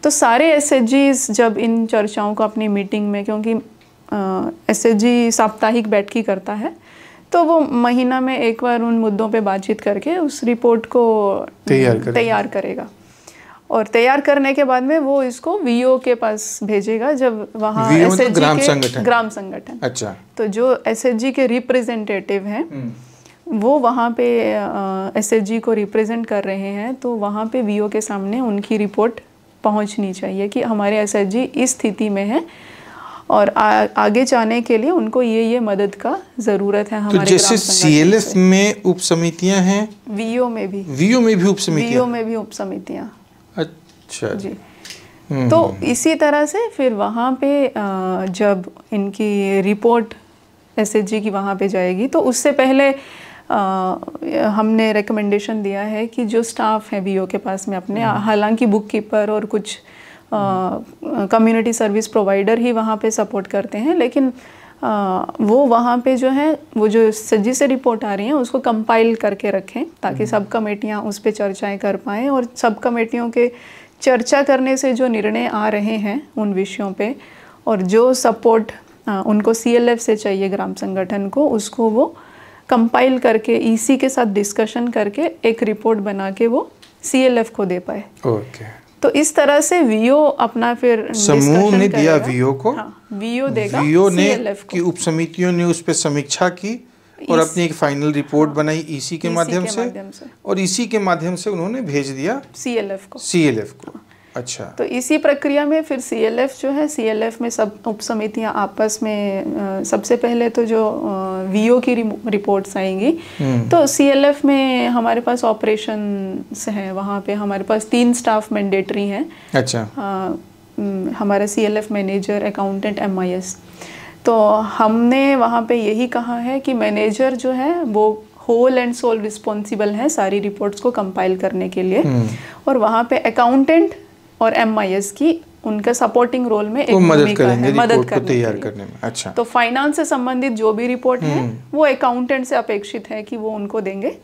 तो सारे SHGs जब इन चर्चाओं को अपनी मीटिंग में, क्योंकि SHG साप्ताहिक बैठकी करता है, तो वो महीना में एक बार उन मुद्दों पे बातचीत करके उस रिपोर्ट को तैयार करेगा और तैयार करने के बाद में वो इसको VO के पास भेजेगा। जब वहाँ SHG के ग्राम संगठन, अच्छा, तो जो SHG के रिप्रेजेंटेटिव हैं वो वहाँ पे SHG को रिप्रेजेंट कर रहे हैं, तो वहाँ पे VO के सामने उनकी रिपोर्ट पहुँचनी चाहिए कि हमारे SHG इस स्थिति में है और आगे जाने के लिए उनको ये मदद का ज़रूरत है हमारे। तो जैसे CLF में उप समितियाँ हैं, VO में भी उप समितियाँ, अच्छा जी। तो इसी तरह से फिर वहाँ पे जब इनकी रिपोर्ट SHG की वहाँ पे जाएगी, तो उससे पहले हमने रिकमेंडेशन दिया है कि जो स्टाफ है VO के पास में अपने, हालांकि बुक कीपर और कुछ कम्युनिटी सर्विस प्रोवाइडर ही वहाँ पे सपोर्ट करते हैं, लेकिन वो वहाँ पे जो है वो जो SHG से रिपोर्ट आ रही हैं उसको कंपाइल करके रखें ताकि सब कमेटियाँ उस पर चर्चाएं कर पाएँ, और सब कमेटियों के चर्चा करने से जो निर्णय आ रहे हैं उन विषयों पे और जो सपोर्ट उनको CLF से चाहिए ग्राम संगठन को, उसको वो कंपाइल करके EC के साथ डिस्कशन करके एक रिपोर्ट बना के वो CLF को दे पाए। ओके। तो इस तरह से VO अपना फिर समूह ने दिया VO को, VO देगा VO ने CLF की उप समितियों ने उस पर समीक्षा की और अपनी एक फाइनल रिपोर्ट बनाई EC के माध्यम से, और EC के माध्यम से उन्होंने भेज दिया CLF को। अच्छा। तो इसी प्रक्रिया में फिर CLF जो है, CLF में सब उप समितियाँ आपस में सबसे पहले तो जो VO की रिपोर्ट्स आएंगी, तो CLF में हमारे पास ऑपरेशंस हैं, वहाँ पे हमारे पास 3 स्टाफ मैंडेटरी हैं। अच्छा। हमारा CLF मैनेजर, अकाउंटेंट, MIS। तो हमने वहाँ पे यही कहा है कि मैनेजर जो है वो होल एंड सोल रिस्पॉन्सिबल है सारी रिपोर्ट्स को कंपाइल करने के लिए, और वहाँ पे अकाउंटेंट और MIS की उनका सपोर्टिंग रोल में एक भूमिका है, मदद करने तैयार करने में। अच्छा। तो फाइनेंस से संबंधित जो भी रिपोर्ट है वो अकाउंटेंट से अपेक्षित है कि वो उनको देंगे,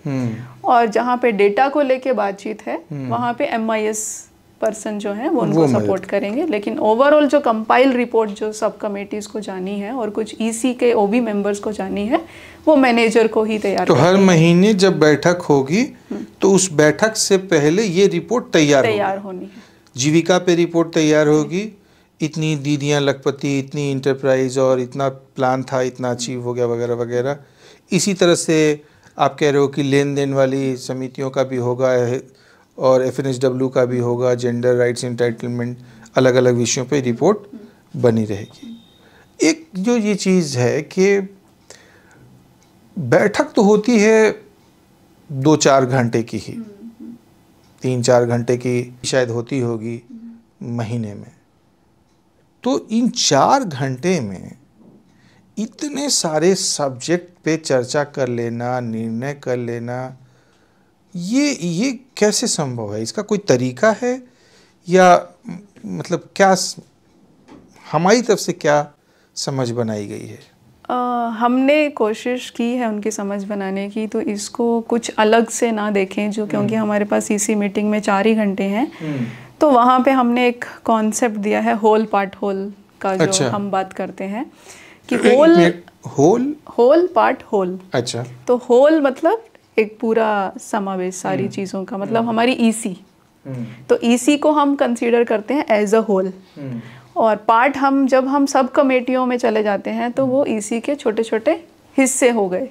और जहाँ पे डेटा को लेके बातचीत है वहाँ पे MIS पर्सन जो है वो उनको सपोर्ट करेंगे। लेकिन ओवरऑल जो कंपाइल रिपोर्ट जो सब कमेटीज को जानी है और कुछ EC के OB मेंबर्स को जानी है, वो मैनेजर को ही तैयार तो हर महीने जब बैठक होगी तो उस बैठक से पहले ये रिपोर्ट तैयार होनी है। जीविका पे रिपोर्ट तैयार होगी, इतनी दीदियाँ लखपति, इतनी इंटरप्राइज और इतना प्लान था, इतना अचीव हो गया वगैरह वगैरह। इसी तरह से आप कह रहे हो कि लेन देन वाली समितियों का भी होगा और FNSW का भी होगा, जेंडर राइट्स एंटाइटलमेंट, अलग अलग विषयों पे रिपोर्ट बनी रहेगी। एक जो ये चीज़ है कि बैठक तो होती है 2-4 घंटे की ही, 3-4 घंटे की शायद होती होगी महीने में। तो इन 4 घंटे में इतने सारे सब्जेक्ट पे चर्चा कर लेना, निर्णय कर लेना, ये कैसे संभव है? इसका कोई तरीका है या मतलब क्या हमारी तरफ से क्या समझ बनाई गई है? हमने कोशिश की है उनकी समझ बनाने की, तो इसको कुछ अलग से ना देखें जो, क्योंकि हमारे पास EC मीटिंग में 4 ही घंटे हैं, तो वहाँ पे हमने एक कॉन्सेप्ट दिया है होल पार्ट होल का, जो अच्छा। हम बात करते हैं कि होल पार्ट होल। अच्छा। तो होल मतलब एक पूरा समावेश सारी चीज़ों का, मतलब हमारी EC, तो EC को हम कंसीडर करते हैं एज अ होल, और पार्ट जब हम सब कमेटियों में चले जाते हैं तो वो EC के छोटे छोटे हिस्से हो गए,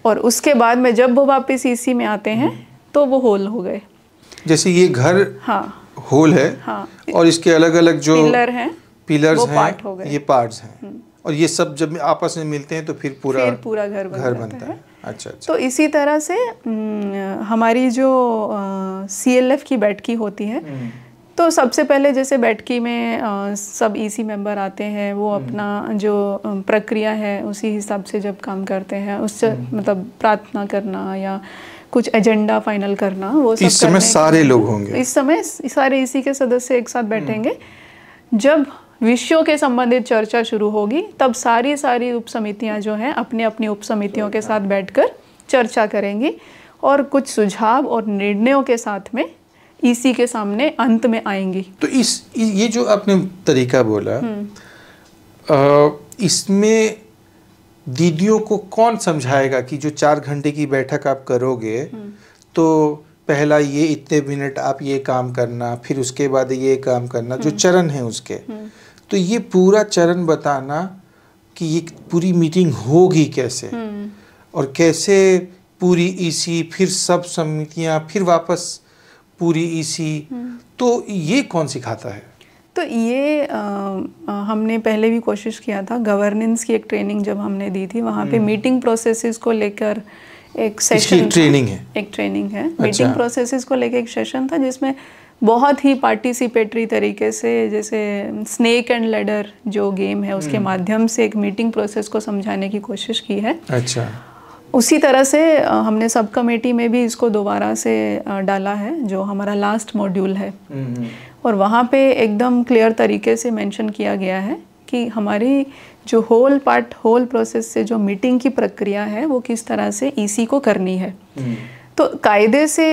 और उसके बाद में जब वो वापस EC में आते हैं तो वो होल हो गए। जैसे ये घर होल है, और इसके अलग अलग जो पिलर्स हैं, ये पार्ट्स हैं, और ये सब जब आपस में मिलते हैं तो फिर पूरा घर बनता है। अच्छा। तो इसी तरह से हमारी जो CLF की बैठकी होती है, तो सबसे पहले जैसे बैठकी में सब EC मेंबर आते हैं, वो अपना जो प्रक्रिया है उसी हिसाब से जब काम करते हैं, उससे मतलब प्रार्थना करना या कुछ एजेंडा फाइनल करना, वो सब। इस समय सारे लोग होंगे, इस समय सारे EC के सदस्य एक साथ बैठेंगे। जब विषयों के संबंधित चर्चा शुरू होगी तब सारी उप समितियाँ जो हैं अपनी अपनी उप समितियों के साथ बैठकर चर्चा करेंगी, और कुछ सुझाव और निर्णयों के साथ में EC के सामने अंत में आएंगी। तो ये जो आपने तरीका बोला, इसमें दीदियों को कौन समझाएगा कि जो 4 घंटे की बैठक आप करोगे तो पहला ये इतने मिनट आप ये काम करना, फिर उसके बाद ये काम करना, जो चरण है उसके, तो ये पूरा चरण बताना कि ये पूरी मीटिंग होगी कैसे, और कैसे पूरी EC, फिर सब समितियां, फिर वापस पूरी EC, तो ये कौन सिखाता है? तो ये हमने पहले भी कोशिश किया था, गवर्नेंस की एक ट्रेनिंग जब हमने दी थी, वहाँ पे मीटिंग प्रोसेसेस को लेकर एक सेशन, ट्रेनिंग है। मीटिंग प्रोसेसेस को लेकर एक सेशन था जिसमें बहुत ही पार्टिसिपेटरी तरीके से, जैसे स्नेक एंड लैडर जो गेम है उसके माध्यम से एक मीटिंग प्रोसेस को समझाने की कोशिश की है। अच्छा। उसी तरह से हमने सब कमेटी में भी इसको दोबारा से डाला है, जो हमारा लास्ट मॉड्यूल है, और वहाँ पे एकदम क्लियर तरीके से मेंशन किया गया है कि हमारी जो होल पार्ट होल प्रोसेस से जो मीटिंग की प्रक्रिया है वो किस तरह से EC को करनी है। तो कायदे से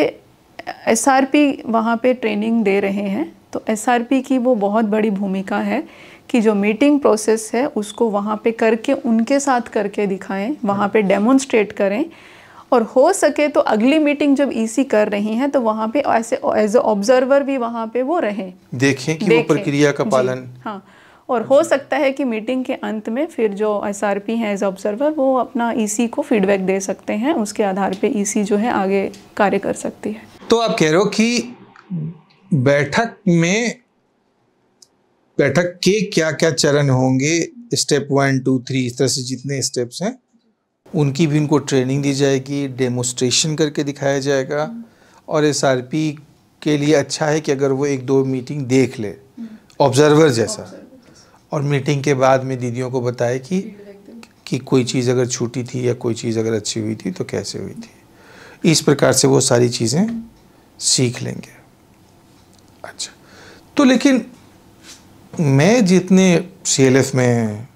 SRP वहाँ पे ट्रेनिंग दे रहे हैं, तो SRP की वो बहुत बड़ी भूमिका है कि जो मीटिंग प्रोसेस है उसको वहाँ पे करके उनके साथ करके दिखाएं, वहाँ पे डेमोन्स्ट्रेट करें, और हो सके तो अगली मीटिंग जब EC कर रही हैं तो वहाँ पे ऐसे एज ए ऑब्जर्वर भी वहाँ पे वो रहें, देखें कि वो प्रक्रिया का पालन। हाँ, और हो सकता है कि मीटिंग के अंत में फिर जो SRP हैं एज ऑब्जर्वर वो अपना EC को फीडबैक दे सकते हैं, उसके आधार पे EC जो है आगे कार्य कर सकती है। तो आप कह रहे हो कि बैठक के क्या क्या चरण होंगे, स्टेप 1 2 3 इस तरह से जितने स्टेप्स हैं उनकी भी उनको ट्रेनिंग दी जाएगी, डेमोस्ट्रेशन करके दिखाया जाएगा। और एसआरपी के लिए अच्छा है कि अगर वो 1-2 मीटिंग देख ले ऑब्जर्वर जैसा, और मीटिंग के बाद में दीदियों को बताए कि कोई चीज़ अगर छूटी थी या कोई चीज़ अगर अच्छी हुई थी तो कैसे हुई थी। इस प्रकार से वो सारी चीज़ें सीख लेंगे। अच्छा, तो लेकिन मैं जितने CLF में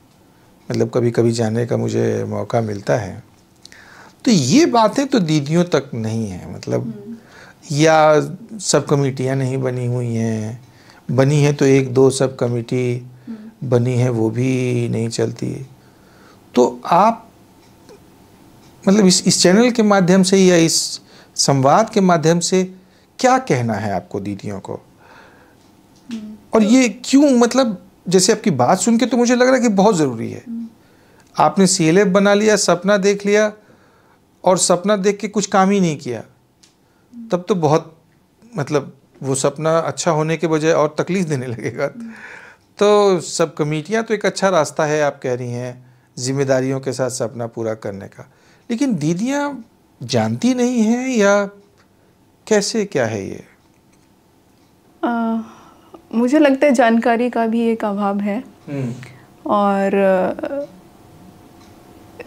मतलब कभी कभी जाने का मुझे मौका मिलता है तो ये बातें तो दीदियों तक नहीं है, मतलब या सब कमेटियाँ नहीं बनी हुई हैं, बनी है तो 1-2 सब कमेटी बनी है वो भी नहीं चलती। तो आप मतलब इस चैनल के माध्यम से या इस संवाद के माध्यम से क्या कहना है आपको दीदियों को, और ये क्यों, मतलब जैसे आपकी बात सुन के तो मुझे लग रहा है कि बहुत ज़रूरी है। आपने CLF बना लिया, सपना देख लिया और सपना देख के कुछ काम ही नहीं किया, तब तो बहुत मतलब वो सपना अच्छा होने के बजाय और तकलीफ देने लगेगा। तो सब कमेटियाँ तो एक अच्छा रास्ता है, आप कह रही हैं जिम्मेदारियों के साथ सपना पूरा करने का, लेकिन दीदियाँ जानती नहीं हैं या कैसे, क्या है ये? मुझे लगता है जानकारी का भी एक अभाव है, और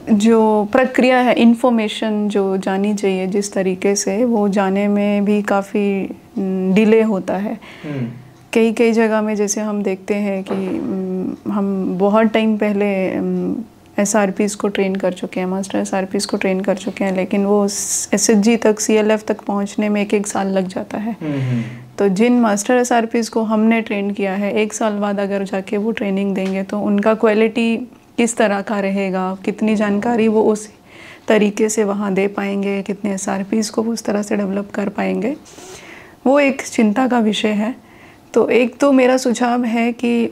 जो प्रक्रिया है, इन्फॉर्मेशन जो जानी चाहिए जिस तरीके से, वो जाने में भी काफ़ी डिले होता है। कई जगह में जैसे हम देखते हैं कि हम बहुत टाइम पहले SRPs को ट्रेन कर चुके हैं, मास्टर SRPs को ट्रेन कर चुके हैं, लेकिन वो SHG तक, CLF तक पहुंचने में 1 साल लग जाता है। तो जिन मास्टर SRPs को हमने ट्रेन किया है, 1 साल बाद अगर जाके वो ट्रेनिंग देंगे तो उनका क्वालिटी किस तरह का रहेगा, कितनी जानकारी वो उस तरीके से वहाँ दे पाएंगे, कितने SRPs को उस तरह से डेवलप कर पाएंगे, वो एक चिंता का विषय है। तो एक तो मेरा सुझाव है कि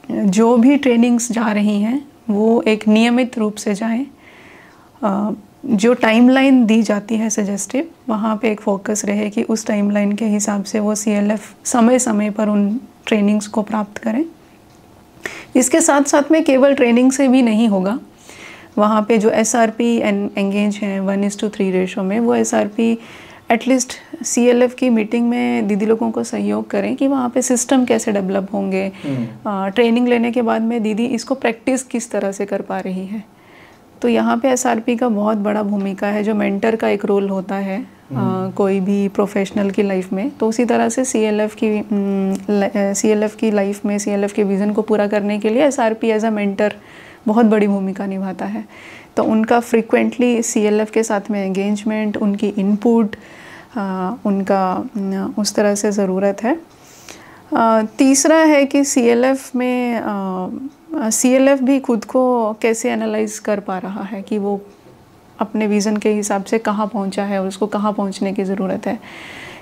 जो भी ट्रेनिंग्स जा रही हैं वो एक नियमित रूप से जाएं। जो टाइमलाइन दी जाती है सजेस्टिव, वहाँ पे एक फोकस रहे कि उस टाइमलाइन के हिसाब से वो CLF समय समय पर उन ट्रेनिंग्स को प्राप्त करें। इसके साथ साथ में केवल ट्रेनिंग से भी नहीं होगा, वहाँ पे जो SRP एंगेज हैं 1:3 रेशो में, वो SRP एटलीस्ट CLF की मीटिंग में दीदी लोगों को सहयोग करें कि वहाँ पे सिस्टम कैसे डेवलप होंगे। ट्रेनिंग लेने के बाद में दीदी इसको प्रैक्टिस किस तरह से कर पा रही है। तो यहाँ पे SRP का बहुत बड़ा भूमिका है, जो मेंटर का एक रोल होता है कोई भी प्रोफेशनल की लाइफ में। तो उसी तरह से CLF की लाइफ में, CLF के विज़न को पूरा करने के लिए SRP एज अ मेंटर बहुत बड़ी भूमिका निभाता है। तो उनका फ्रिक्वेंटली CLF के साथ में एंगेजमेंट, उनकी इनपुट, उनका उस तरह से ज़रूरत है। तीसरा है कि CLF भी खुद को कैसे एनालाइज कर पा रहा है कि वो अपने विज़न के हिसाब से कहाँ पहुँचा है और उसको कहाँ पहुँचने की ज़रूरत है।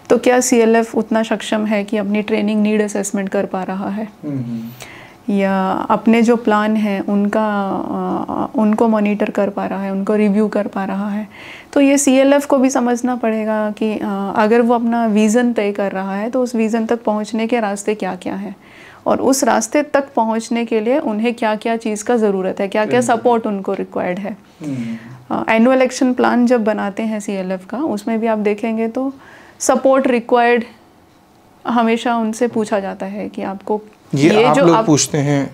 तो क्या CLF उतना सक्षम है कि अपनी ट्रेनिंग नीड असेसमेंट कर पा रहा है, या अपने जो प्लान है उनको मॉनिटर कर पा रहा है, उनको रिव्यू कर पा रहा है। तो ये CLF को भी समझना पड़ेगा कि अगर वो अपना विज़न तय कर रहा है तो उस विज़न तक पहुंचने के रास्ते क्या क्या हैं, और उस रास्ते तक पहुंचने के लिए उन्हें क्या क्या चीज़ का ज़रूरत है, क्या क्या सपोर्ट उनको रिक्वायर्ड है। एनुअल एक्शन प्लान जब बनाते हैं CLF का, उसमें भी आप देखेंगे तो सपोर्ट रिक्वायर्ड हमेशा उनसे पूछा जाता है कि आपको ये आप जो लोग पूछते हैं?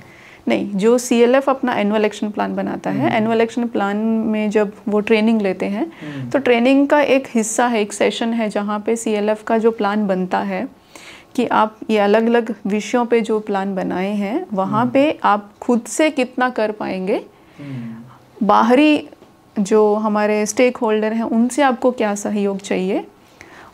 नहीं, जो CLF अपना एनुअल एक्शन प्लान बनाता है, एनुअल एक्शन प्लान में जब वो ट्रेनिंग लेते हैं तो ट्रेनिंग का एक हिस्सा है, एक सेशन है जहाँ पे CLF का जो प्लान बनता है कि आप ये अलग अलग विषयों पे जो प्लान बनाए हैं वहाँ पे आप खुद से कितना कर पाएंगे, बाहरी जो हमारे स्टेक होल्डर हैं उनसे आपको क्या सहयोग चाहिए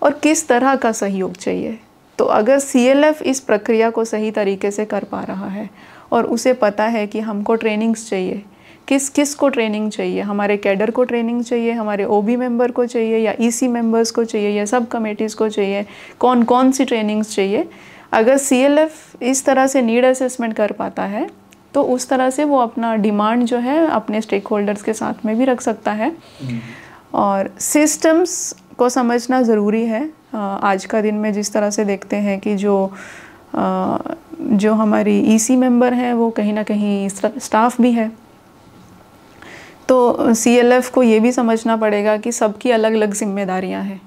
और किस तरह का सहयोग चाहिए। तो अगर CLF इस प्रक्रिया को सही तरीके से कर पा रहा है और उसे पता है कि हमको ट्रेनिंग्स चाहिए, किस को ट्रेनिंग चाहिए, हमारे कैडर को ट्रेनिंग चाहिए, हमारे OB मेंबर को चाहिए, या EC मेंबर्स को चाहिए, या सब कमेटीज़ को चाहिए, कौन कौन सी ट्रेनिंग्स चाहिए, अगर CLF इस तरह से नीड असेसमेंट कर पाता है तो उस तरह से वो अपना डिमांड जो है अपने स्टेक होल्डर्स के साथ में भी रख सकता है। और सिस्टम्स को समझना ज़रूरी है। आज का दिन में जिस तरह से देखते हैं कि जो हमारी ईसी मेंबर हैं वो कहीं ना कहीं स्टाफ भी है, तो सीएलएफ को ये भी समझना पड़ेगा कि सबकी अलग अलग जिम्मेदारियां हैं।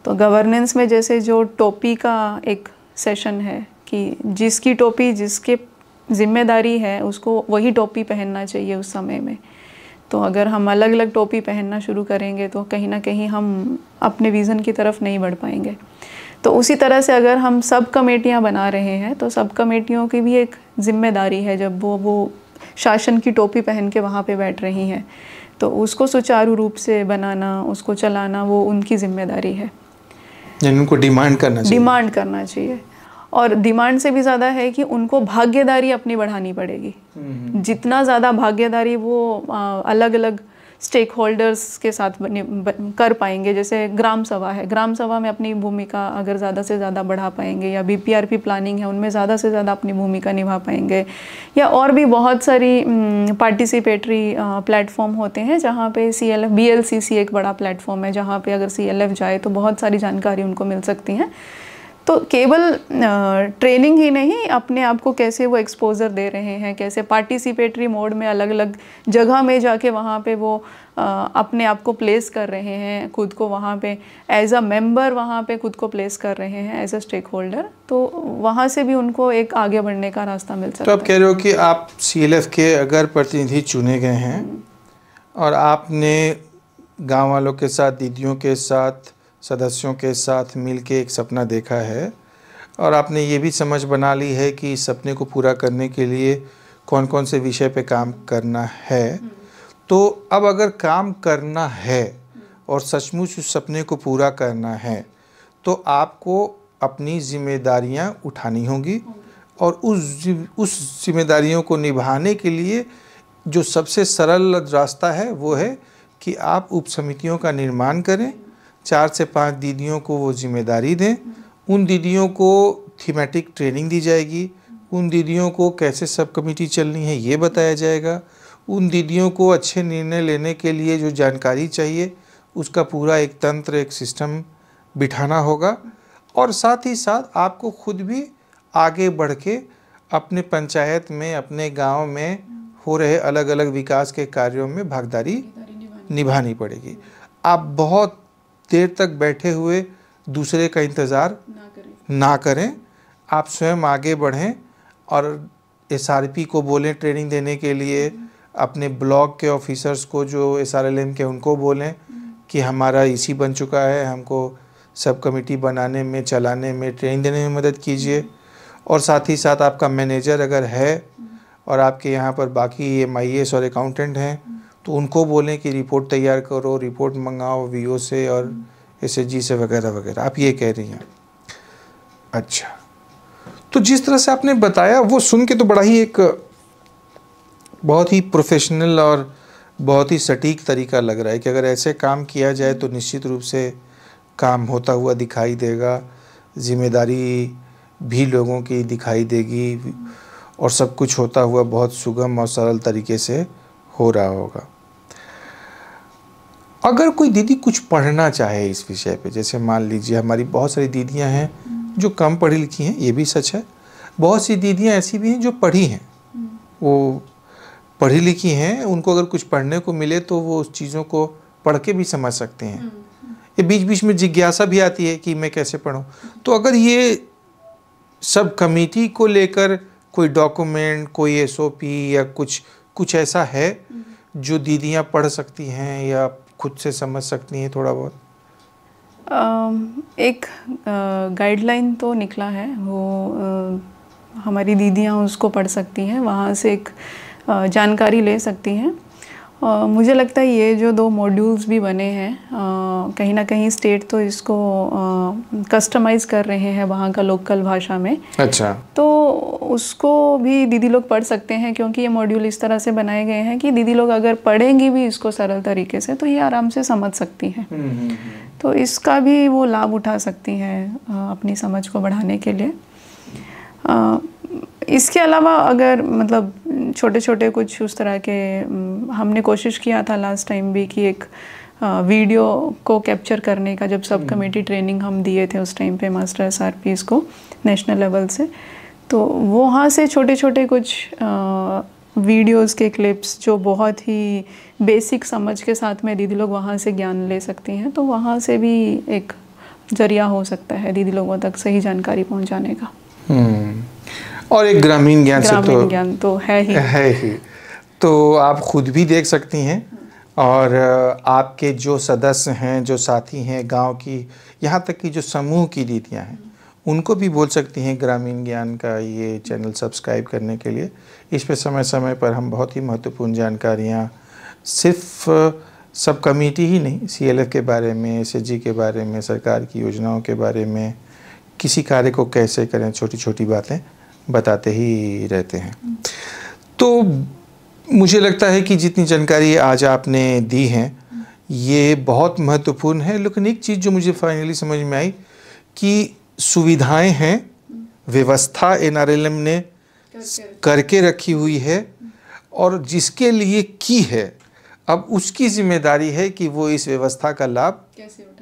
तो गवर्नेंस में जैसे जो टोपी का एक सेशन है कि जिसकी टोपी जिसके जिम्मेदारी है उसको वही टोपी पहनना चाहिए उस समय में। तो अगर हम अलग अलग टोपी पहनना शुरू करेंगे तो कहीं ना कहीं हम अपने विज़न की तरफ नहीं बढ़ पाएंगे। तो उसी तरह से अगर हम सब कमेटियां बना रहे हैं तो सब कमेटियों की भी एक जिम्मेदारी है, जब वो शासन की टोपी पहन के वहाँ पे बैठ रही हैं तो उसको सुचारू रूप से बनाना, उसको चलाना वो उनकी जिम्मेदारी है। यानी उनको डिमांड करना चाहिए। और डिमांड से भी ज़्यादा है कि उनको भागीदारी अपनी बढ़ानी पड़ेगी। जितना ज़्यादा भागीदारी वो अलग अलग स्टेक होल्डर्स के साथ कर पाएंगे, जैसे ग्राम सभा है, ग्राम सभा में अपनी भूमिका अगर ज़्यादा से ज़्यादा बढ़ा पाएंगे, या बीपीआरपी प्लानिंग है उनमें ज़्यादा से ज़्यादा अपनी भूमिका निभा पाएंगे, या और भी बहुत सारी पार्टिसिपेटरी प्लेटफॉर्म होते हैं जहाँ पे सीएलएफ, बीएलसीसी एक बड़ा प्लेटफॉर्म है जहाँ पे अगर सीएलएफ जाए तो बहुत सारी जानकारी उनको मिल सकती हैं। तो केवल ट्रेनिंग ही नहीं, अपने आप को कैसे वो एक्सपोजर दे रहे हैं, कैसे पार्टिसिपेटरी मोड में अलग अलग जगह में जाके वहाँ पे वो अपने आप को प्लेस कर रहे हैं, खुद को वहाँ पे एज अ मेंबर वहाँ पे खुद को प्लेस कर रहे हैं एज अ स्टेक होल्डर, तो वहाँ से भी उनको एक आगे बढ़ने का रास्ता मिल सकता है। तो आप कह रहे हो कि आप सीएलएफ के अगर प्रतिनिधि चुने गए हैं और आपने गाँव वालों के साथ, दीदियों के साथ, सदस्यों के साथ मिलके एक सपना देखा है और आपने ये भी समझ बना ली है कि इस सपने को पूरा करने के लिए कौन कौन से विषय पे काम करना है, तो अब अगर काम करना है और सचमुच उस सपने को पूरा करना है तो आपको अपनी जिम्मेदारियां उठानी होंगी और उस जिम्मेदारियों को निभाने के लिए जो सबसे सरल रास्ता है वो है कि आप उप समितियों का निर्माण करें, 4 से 5 दीदियों को वो जिम्मेदारी दें, उन दीदियों को थीमेटिक ट्रेनिंग दी जाएगी, उन दीदियों को कैसे सब कमेटी चलनी है ये बताया जाएगा, उन दीदियों को अच्छे निर्णय लेने के लिए जो जानकारी चाहिए उसका पूरा एक तंत्र, एक सिस्टम बिठाना होगा, और साथ ही साथ आपको खुद भी आगे बढ़ के अपने पंचायत में, अपने गांव में हो रहे अलग अलग विकास के कार्यों में भागीदारी निभानी पड़ेगी। आप बहुत देर तक बैठे हुए दूसरे का इंतज़ार ना करें, आप स्वयं आगे बढ़ें और एसआरपी को बोलें ट्रेनिंग देने के लिए, अपने ब्लॉक के ऑफिसर्स को जो एसआरएलएम के उनको बोलें कि हमारा ईसी बन चुका है, हमको सब कमेटी बनाने में, चलाने में, ट्रेनिंग देने में मदद कीजिए। और साथ ही साथ आपका मैनेजर अगर है और आपके यहाँ पर बाकी एमआईएस और अकाउंटेंट हैं तो उनको बोलें कि रिपोर्ट तैयार करो, रिपोर्ट मंगाओ वीओ से और एसएचजी से वगैरह वगैरह। आप ये कह रही हैं। अच्छा, तो जिस तरह से आपने बताया वो सुन के तो बड़ा ही एक बहुत ही प्रोफेशनल और बहुत ही सटीक तरीका लग रहा है कि अगर ऐसे काम किया जाए तो निश्चित रूप से काम होता हुआ दिखाई देगा, जिम्मेदारी भी लोगों की दिखाई देगी और सब कुछ होता हुआ बहुत सुगम और सरल तरीके से हो रहा होगा। अगर कोई दीदी कुछ पढ़ना चाहे इस विषय पे, जैसे मान लीजिए हमारी बहुत सारी दीदियां हैं जो कम पढ़ी लिखी हैं, ये भी सच है, बहुत सी दीदियां ऐसी भी हैं जो पढ़ी हैं, वो पढ़ी लिखी हैं, उनको अगर कुछ पढ़ने को मिले तो वो उस चीज़ों को पढ़ के भी समझ सकते हैं। ये बीच बीच में जिज्ञासा भी आती है कि मैं कैसे पढूं। तो अगर ये सब कमेटी को लेकर कोई डॉक्यूमेंट, कोई एसओपी या कुछ ऐसा है जो दीदियां पढ़ सकती हैं या खुद से समझ सकती हैं थोड़ा बहुत? एक गाइडलाइन तो निकला है, वो हमारी दीदियां उसको पढ़ सकती हैं, वहाँ से एक जानकारी ले सकती हैं। मुझे लगता है ये जो 2 मॉड्यूल्स भी बने हैं, कहीं ना कहीं स्टेट तो इसको कस्टमाइज़ कर रहे हैं वहाँ का लोकल भाषा में। अच्छा, तो उसको भी दीदी लोग पढ़ सकते हैं, क्योंकि ये मॉड्यूल इस तरह से बनाए गए हैं कि दीदी लोग अगर पढ़ेंगी भी इसको सरल तरीके से तो ये आराम से समझ सकती हैं। तो इसका भी वो लाभ उठा सकती हैं अपनी समझ को बढ़ाने के लिए। इसके अलावा अगर मतलब छोटे छोटे कुछ उस तरह के हमने कोशिश किया था लास्ट टाइम भी कि एक वीडियो को कैप्चर करने का, जब सब कमेटी ट्रेनिंग हम दिए थे उस टाइम पे मास्टर SRPs को नेशनल लेवल से, तो वहाँ से छोटे छोटे कुछ वीडियोस के क्लिप्स जो बहुत ही बेसिक समझ के साथ में दीदी लोग वहाँ से ज्ञान ले सकती हैं, तो वहाँ से भी एक जरिया हो सकता है दीदी लोगों तक सही जानकारी पहुँचाने का। और एक ग्रामीण ज्ञान तो है ही। तो आप खुद भी देख सकती हैं और आपके जो सदस्य हैं, जो साथी हैं गांव की, यहाँ तक कि जो समूह की दीदियाँ हैं, उनको भी बोल सकती हैं ग्रामीण ज्ञान का ये चैनल सब्सक्राइब करने के लिए। इस पे समय समय पर हम बहुत ही महत्वपूर्ण जानकारियाँ, सिर्फ सब कमेटी ही नहीं, CLF के बारे में, SHG के बारे में, सरकार की योजनाओं के बारे में, किसी कार्य को कैसे करें, छोटी छोटी बातें बताते ही रहते हैं। तो मुझे लगता है कि जितनी जानकारी आज आपने दी है ये बहुत महत्वपूर्ण है, लेकिन एक चीज़ जो मुझे फाइनली समझ में आई कि सुविधाएं हैं, व्यवस्था NRLM ने करके रखी हुई है और जिसके लिए की है, अब उसकी जिम्मेदारी है कि वो इस व्यवस्था का लाभ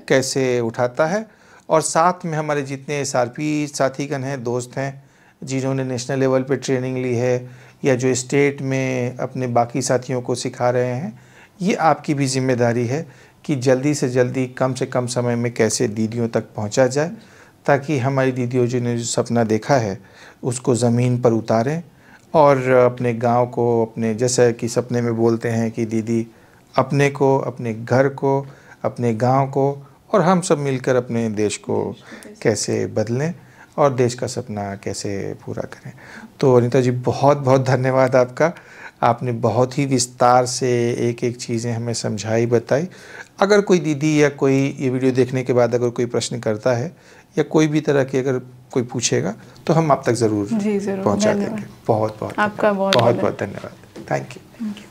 कैसे उठाता है। और साथ में हमारे जितने SRP साथीगण हैं, दोस्त हैं, जिन्होंने नेशनल लेवल पे ट्रेनिंग ली है या जो स्टेट में अपने बाकी साथियों को सिखा रहे हैं, ये आपकी भी जिम्मेदारी है कि जल्दी से जल्दी कम से कम समय में कैसे दीदियों तक पहुंचा जाए, ताकि हमारी दीदियों जी ने जो सपना देखा है उसको ज़मीन पर उतारें और अपने गांव को, अपने जैसा कि सपने में बोलते हैं कि दीदी अपने को, अपने घर को, अपने गांव को और हम सब मिलकर अपने देश को कैसे बदलें और देश का सपना कैसे पूरा करें। तो अनीता जी बहुत बहुत धन्यवाद आपका। आपने बहुत ही विस्तार से एक एक चीज़ें हमें समझाई, बताई। अगर कोई दीदी या कोई ये वीडियो देखने के बाद अगर कोई प्रश्न करता है या कोई भी तरह की अगर कोई पूछेगा तो हम आप तक ज़रूर पहुंचा देंगे। बहुत बहुत आपका बहुत बहुत धन्यवाद। Thank you.